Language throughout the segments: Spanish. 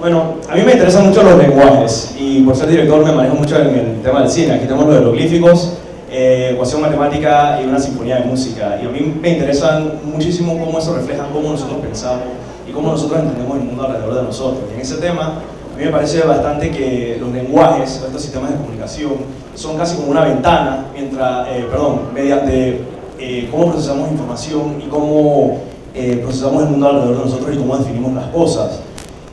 Bueno, a mí me interesan mucho los lenguajes y por ser director me manejo mucho en el tema del cine. Aquí tenemos los jeroglíficos, ecuación matemática y una sinfonía de música. Y a mí me interesan muchísimo cómo eso refleja cómo nosotros pensamos y cómo nosotros entendemos el mundo alrededor de nosotros. Y en ese tema, a mí me parece bastante que los lenguajes, estos sistemas de comunicación, son casi como una ventana mediante cómo procesamos información y cómo procesamos el mundo alrededor de nosotros y cómo definimos las cosas.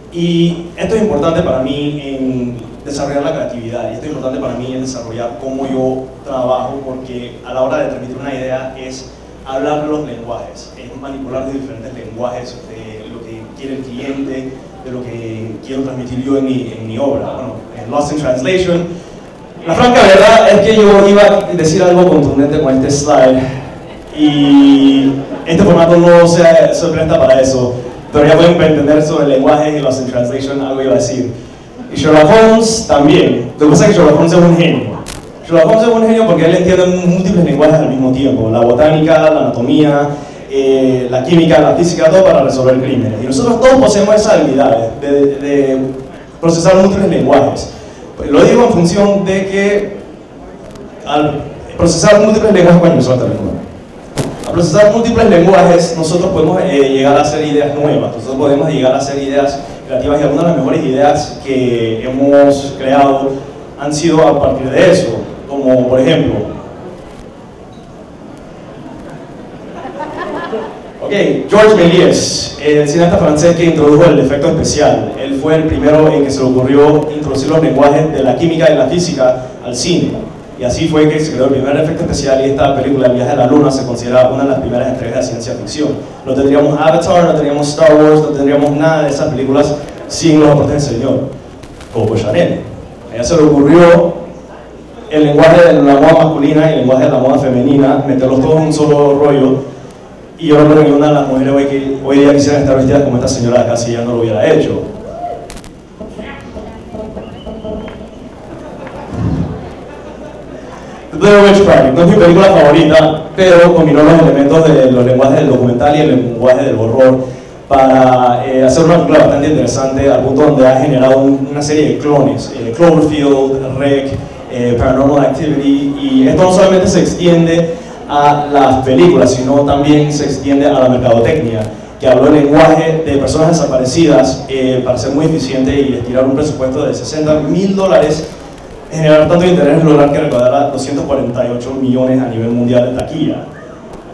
Y esto es importante para mí en desarrollar la creatividad, y esto es importante para mí en desarrollar cómo yo trabajo, porque a la hora de transmitir una idea es hablar los lenguajes, es manipular los diferentes lenguajes de lo que quiere el cliente, de lo que quiero transmitir yo en mi obra. Bueno, en Lost in Translation, la franca verdad es que yo iba a decir algo contundente con este slide, y este formato no se presta para eso. Pero ya pueden entender sobre el lenguaje y Lost in Translation, algo iba a decir. Y Sherlock Holmes también. Lo que pasa es que Sherlock Holmes es un genio. Sherlock Holmes es un genio porque él entiende múltiples lenguajes al mismo tiempo. La botánica, la anatomía, la química, la física, todo para resolver crímenes. Y nosotros todos poseemos esa habilidad de procesar múltiples lenguajes. Lo digo en función de que al procesar múltiples lenguajes, bueno, eso al procesar múltiples lenguajes, nosotros podemos llegar a hacer ideas nuevas, nosotros podemos llegar a hacer ideas creativas, y algunas de las mejores ideas que hemos creado han sido a partir de eso, como por ejemplo, Georges Méliès, el cineasta francés que introdujo el efecto especial. Él fue el primero en que se le ocurrió introducir los lenguajes de la química y la física al cine. Y así fue que se creó el primer efecto especial, y esta película, El viaje a la luna, se considera una de las primeras entregas de ciencia ficción. No tendríamos Avatar, no tendríamos Star Wars, no tendríamos nada de esas películas sin los aportes del señor Coco Chanel. A ella se le ocurrió el lenguaje de la moda masculina y el lenguaje de la moda femenina, meterlos todos en un solo rollo, y yo no creo que una de las mujeres hoy día quisieran estar vestidas como esta señora de acá si ella no lo hubiera hecho. The Witch Project no es mi película favorita, pero combinó los elementos de los lenguajes del documental y el lenguaje del horror para hacer una película bastante interesante, al punto donde ha generado una serie de clones, Cloverfield, Rec, Paranormal Activity, y esto no solamente se extiende a las películas, sino también se extiende a la mercadotecnia, que habló el lenguaje de personas desaparecidas para ser muy eficiente y estirar un presupuesto de $60.000, generar tanto interés, lograr que recaudara 248 millones a nivel mundial de taquilla.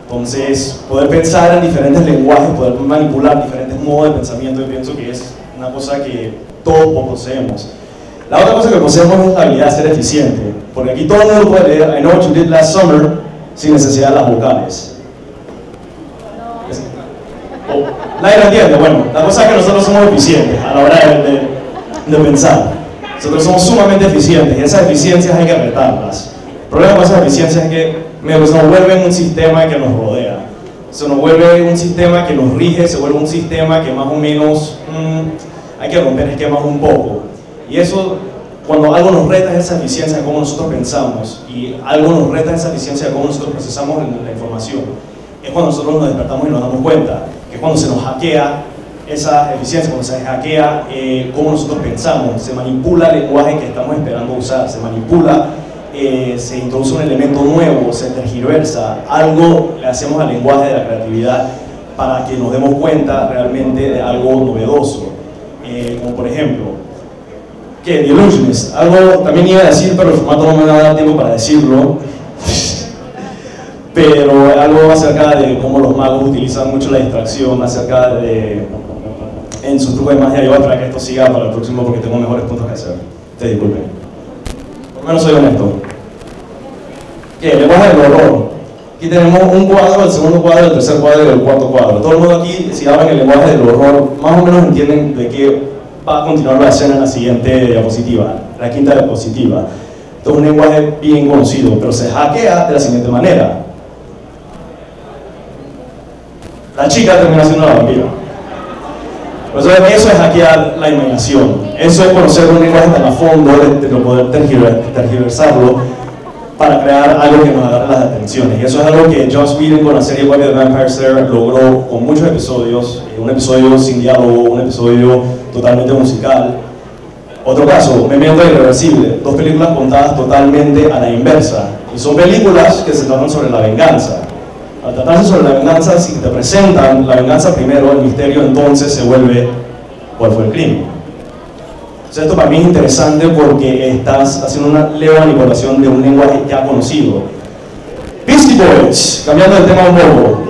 Entonces, poder pensar en diferentes lenguajes, poder manipular diferentes modos de pensamiento, yo pienso que es una cosa que todos poseemos. La otra cosa que poseemos es la habilidad de ser eficiente, porque aquí todo el mundo puede leer I know what you did last summer sin necesidad de las vocales. Nadie lo entiende. Bueno, la cosa es que nosotros somos eficientes a la hora de pensar. Nosotros somos sumamente eficientes, y esas eficiencias hay que retarlas. El problema con esas eficiencias es que se nos vuelve un sistema que nos rodea. Se nos vuelve un sistema que nos rige, se vuelve un sistema que más o menos hay que romper esquemas un poco. Y eso, cuando algo nos reta esa eficiencia de cómo nosotros pensamos, y algo nos reta esa eficiencia de cómo nosotros procesamos la información, es cuando nosotros nos despertamos y nos damos cuenta, que es cuando se nos hackea esa eficiencia, cuando se hackea cómo nosotros pensamos, se manipula el lenguaje que estamos esperando usar, se manipula, se introduce un elemento nuevo, se tergiversa, algo le hacemos al lenguaje de la creatividad para que nos demos cuenta realmente de algo novedoso, como por ejemplo, The Illusionist, algo también iba a decir, pero el formato no me va a dar tiempo para decirlo, pero algo acerca de cómo los magos utilizan mucho la distracción, acerca de en su truco de magia. Yo voy a esperar que esto siga para el próximo porque tengo mejores puntos que hacer. Te disculpen. Por lo menos soy honesto. El lenguaje del horror. Aquí tenemos un cuadro, el segundo cuadro, el tercer cuadro y el cuarto cuadro. Todo el mundo aquí, si hablan el lenguaje del horror, más o menos entienden de qué va a continuar la escena en la siguiente diapositiva, la quinta diapositiva. Esto es un lenguaje bien conocido, pero se hackea de la siguiente manera. La chica termina siendo la vampira. Eso es hackear la imaginación. Eso es conocer un lenguaje tan a fondo, de poder tergiversarlo para crear algo que nos agarre las atenciones. Y eso es algo que Joss Whedon con la serie Buffy the Vampire Slayer logró con muchos episodios, un episodio sin diálogo, un episodio totalmente musical. Otro caso, Memento Irreversible, 2 películas contadas totalmente a la inversa. Y son películas que se tratan sobre la venganza. Al tratarse sobre la venganza, si te presentan la venganza primero, el misterio entonces se vuelve ¿cuál fue el crimen? O sea, esto para mí es interesante porque estás haciendo una leve manipulación de un lenguaje ya conocido. Beastie Boys, cambiando el tema un poco.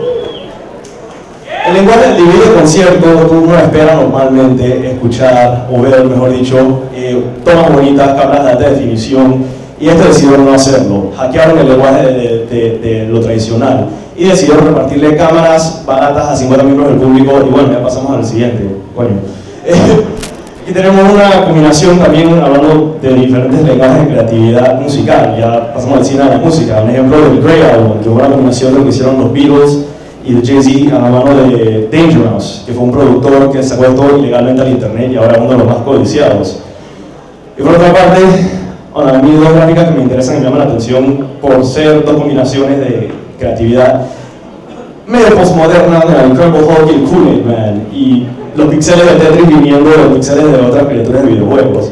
El lenguaje del DVD de concierto, uno espera normalmente escuchar o ver, mejor dicho, tomas bonitas, cámaras de alta definición, y decidieron no hacerlo. Hackearon el lenguaje de lo tradicional y decidieron repartirle cámaras baratas a 50 miembros del público, y bueno, ya pasamos al siguiente. Coño. Y tenemos una combinación también, hablando de diferentes lenguajes de creatividad musical. Ya pasamos del cine a la música. Un ejemplo del Grey Album, que fue una combinación de lo que hicieron los Beatles y de Jay-Z a la mano de Dangerous, que fue un productor que sacó esto ilegalmente al internet y ahora es uno de los más codiciados. Y por otra parte, bueno, a mí 2 gráficas que me interesan y me llaman la atención por ser 2 combinaciones de creatividad medio postmoderna, el Incredible Hulk y el Kool-Aid Man, y los píxeles de Tetris viniendo de los píxeles de otras criaturas de videojuegos.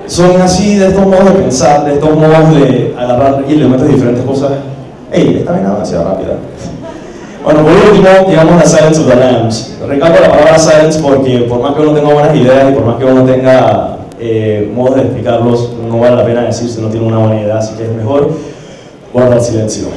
Son así, de estos modos de pensar, de estos modos de agarrar elementos de diferentes cosas. ¡Ey! Esta vaina demasiado rápida. Bueno, por último, digamos la Silence of the Lambs. Recalco la palabra silence porque por más que uno tenga buenas ideas y por más que uno tenga modos de explicarlos, no vale la pena decir si no tiene una buena idea, así que es mejor guardar silencio.